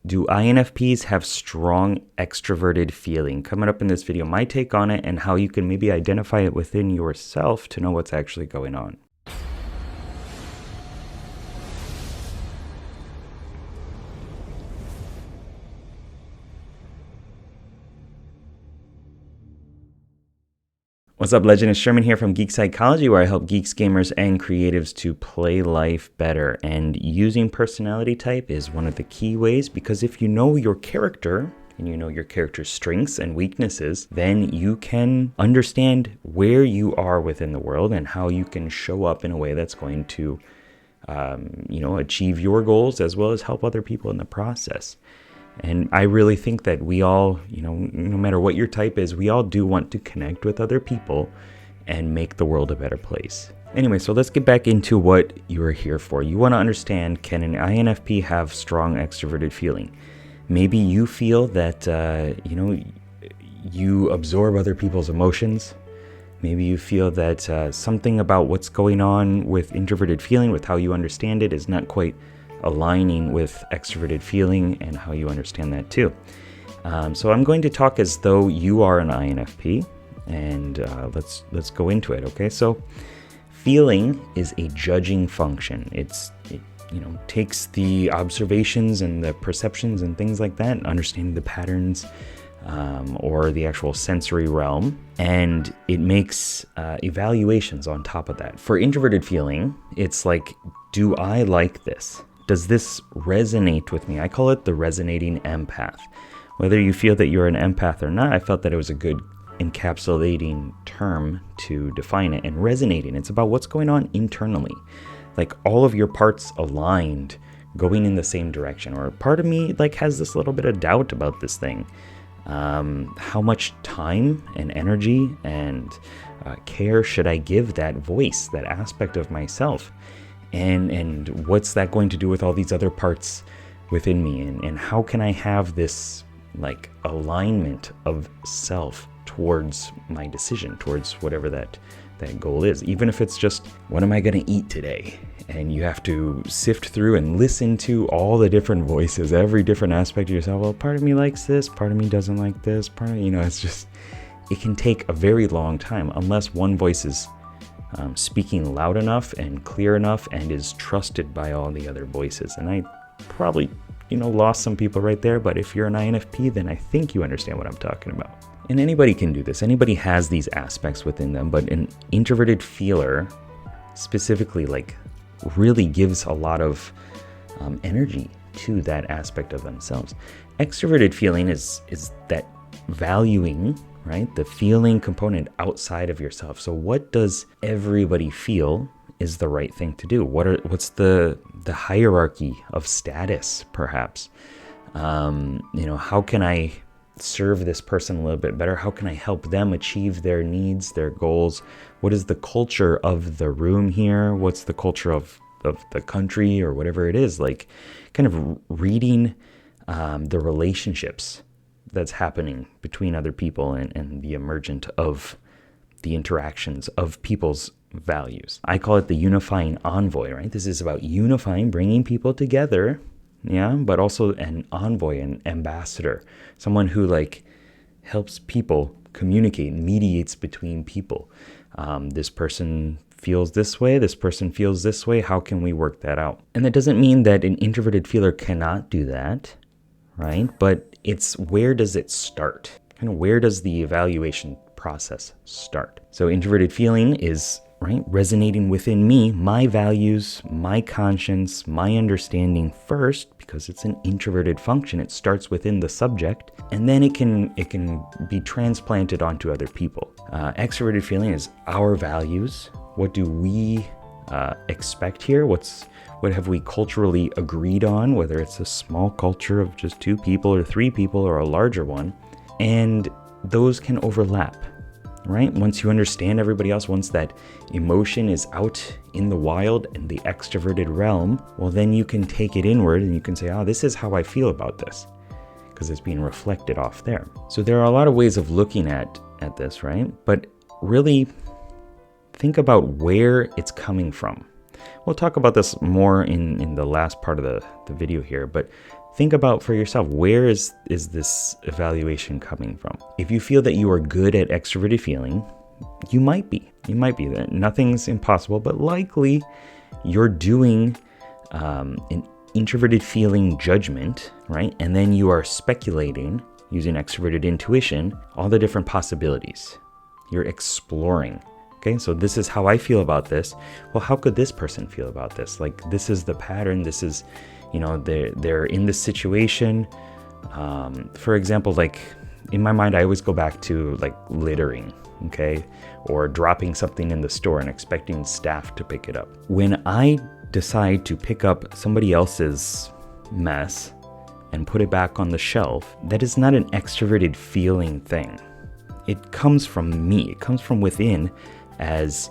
Do INFPs have strong extroverted feeling? Coming up in this video, my take on it and how you can maybe identify it within yourself to know what's actually going on. What's up, Legend? It's Sherman here from Geek Psychology, where I help geeks, gamers, and creatives to play life better. And using personality type is one of the key ways, because if you know your character and you know your character's strengths and weaknesses, then you can understand where you are within the world and how you can show up in a way that's going to, achieve your goals as well as help other people in the process. And I really think that we all, no matter what your type is, we all do want to connect with other people and make the world a better place. Anyway, so let's get back into what you're here for. You want to understand, can an INFP have strong extroverted feeling? Maybe you feel that, you absorb other people's emotions. Maybe you feel that something about what's going on with introverted feeling, with how you understand it, is not quite aligning with extroverted feeling and how you understand that too. So I'm going to talk as though you are an INFP, and let's go into it. Okay, so feeling is a judging function. It takes the observations and the perceptions and things like that, understanding the patterns or the actual sensory realm, and it makes evaluations on top of that. For introverted feeling, it's like, do I like this? Does this resonate with me? I call it the resonating empath. Whether you feel that you're an empath or not, I felt that it was a good encapsulating term to define it. And resonating, it's about what's going on internally. Like all of your parts aligned, going in the same direction. Or part of me has this little bit of doubt about this thing. How much time and energy and care should I give that voice, that aspect of myself? And what's that going to do with all these other parts within me? And how can I have this alignment of self towards my decision, towards whatever that goal is? Even if it's just, what am I going to eat today? And you have to sift through and listen to all the different voices, every different aspect of yourself. Well, part of me likes this, part of me doesn't like this, part of it's just, it can take a very long time unless one voice is speaking loud enough and clear enough and is trusted by all the other voices. And I probably, lost some people right there, but if you're an INFP, then I think you understand what I'm talking about. And anybody can do this. Anybody has these aspects within them, but an introverted feeler specifically really gives a lot of energy to that aspect of themselves. Extroverted feeling is that valuing, right? The feeling component outside of yourself. So what does everybody feel is the right thing to do? What's the hierarchy of status, perhaps? How can I serve this person a little bit better? How can I help them achieve their needs, their goals? What is the culture of the room here? What's the culture of the country or whatever it is? Kind of reading the relationships that's happening between other people and the emergent of the interactions of people's values. I call it the unifying envoy, right? This is about unifying, bringing people together, but also an envoy, an ambassador, someone who helps people communicate, mediates between people. This person feels this way, this person feels this way, how can we work that out? And that doesn't mean that an introverted feeler cannot do that, right? But it's, where does it start? Kind of where does the evaluation process start? So introverted feeling is, right, resonating within me, my values, my conscience, my understanding first, because it's an introverted function. It starts within the subject, and then it can be transplanted onto other people. Extroverted feeling is our values. What do we expect here? What have we culturally agreed on, whether it's a small culture of just 2 people or 3 people or a larger one? And those can overlap, right? Once you understand everybody else, once that emotion is out in the wild in the extroverted realm, well, then you can take it inward and you can say, this is how I feel about this, because it's being reflected off there. So there are a lot of ways of looking at this, right? But really think about where it's coming from. We'll talk about this more in the last part of the video here, but think about for yourself, where is this evaluation coming from? If you feel that you are good at extroverted feeling, you might be. That nothing's impossible, but likely you're doing an introverted feeling judgment, right? And then you are speculating using extroverted intuition, all the different possibilities. You're exploring. Okay, so this is how I feel about this. Well, how could this person feel about this? Like, this is the pattern. This is, they're in this situation. For example, like in my mind, I always go back to like littering, okay, or dropping something in the store and expecting staff to pick it up. When I decide to pick up somebody else's mess and put it back on the shelf, that is not an extroverted feeling thing. It comes from me. It comes from within. As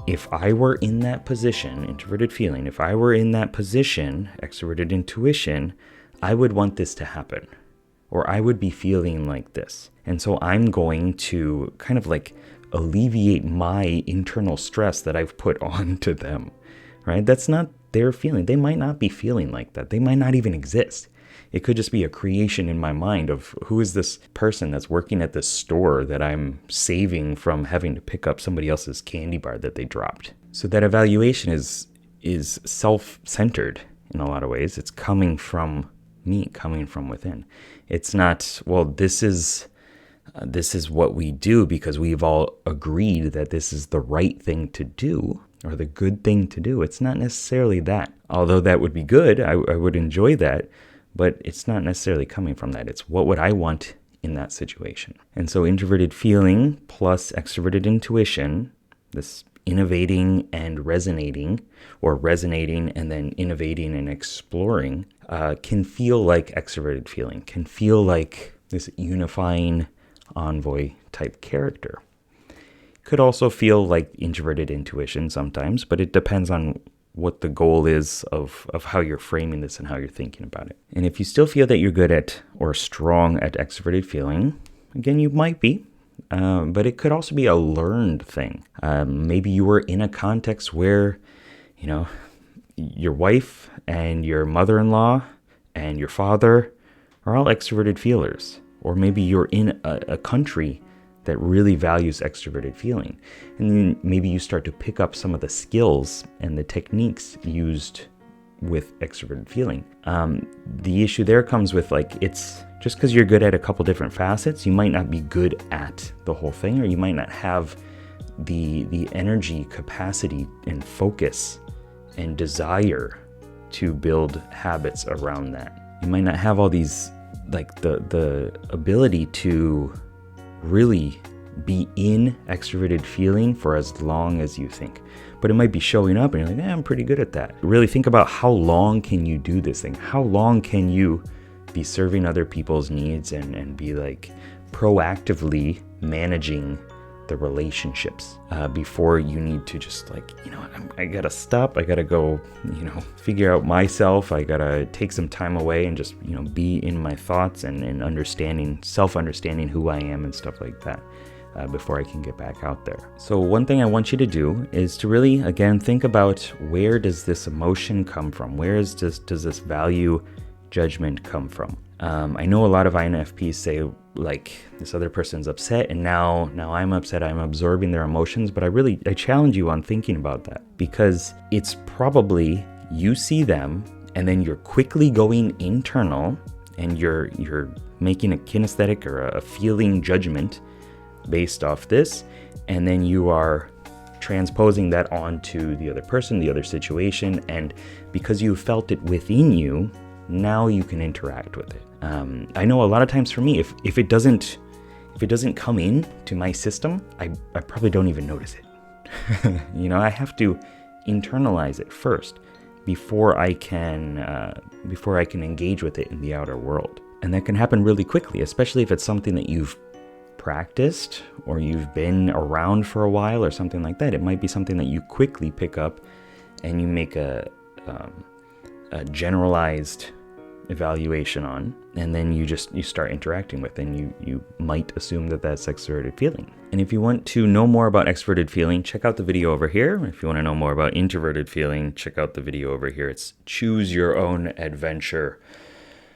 if I were in that position, introverted feeling, if I were in that position, extroverted intuition, I would want this to happen, or I would be feeling like this. And so I'm going to kind of like alleviate my internal stress that I've put onto them, right? That's not their feeling. They might not be feeling like that. They might not even exist. It could just be a creation in my mind of who is this person that's working at this store that I'm saving from having to pick up somebody else's candy bar that they dropped. So that evaluation is self-centered in a lot of ways. It's coming from me, coming from within. It's not, well, this is what we do because we've all agreed that this is the right thing to do or the good thing to do. It's not necessarily that. Although that would be good, I would enjoy that. But it's not necessarily coming from that. It's what would I want in that situation. And so introverted feeling plus extroverted intuition, this innovating and resonating, or resonating and then innovating and exploring, can feel like extroverted feeling, can feel like this unifying envoy type character. Could also feel like introverted intuition sometimes, but it depends on what the goal is of how you're framing this and how you're thinking about it. And if you still feel that you're good at or strong at extroverted feeling, again, you might be, but it could also be a learned thing. Maybe you were in a context where, your wife and your mother-in-law and your father are all extroverted feelers. Or maybe you're in a country that really values extroverted feeling. And then maybe you start to pick up some of the skills and the techniques used with extroverted feeling. The issue there comes with it's just because you're good at a couple different facets, you might not be good at the whole thing, or you might not have the energy, capacity, and focus and desire to build habits around that. You might not have all these, the ability to really be in extroverted feeling for as long as you think. But it might be showing up and you're like, I'm pretty good at that. Really think about how long can you do this thing? How long can you be serving other people's needs and be proactively managing the relationships before you need to just I gotta stop. I gotta go, figure out myself. I gotta take some time away and just, be in my thoughts and understanding, self-understanding who I am and stuff like that before I can get back out there. So one thing I want you to do is to really, again, think about where does this emotion come from? Where does this value judgment come from? I know a lot of INFPs say, this other person's upset and now I'm upset, I'm absorbing their emotions, but I challenge you on thinking about that, because it's probably you see them and then you're quickly going internal and you're making a kinesthetic or a feeling judgment based off this, and then you are transposing that onto the other person, the other situation, and because you felt it within you, now you can interact with it. I know a lot of times for me, if it doesn't come in to my system, I probably don't even notice it. I have to internalize it first before I can engage with it in the outer world. And that can happen really quickly, especially if it's something that you've practiced or you've been around for a while or something like that. It might be something that you quickly pick up and you make a generalized evaluation on, and then you start interacting with, and you might assume that that's extroverted feeling. And if you want to know more about extroverted feeling, check out the video over here. If you want to know more about introverted feeling, check out the video over here. It's Choose Your Own Adventure.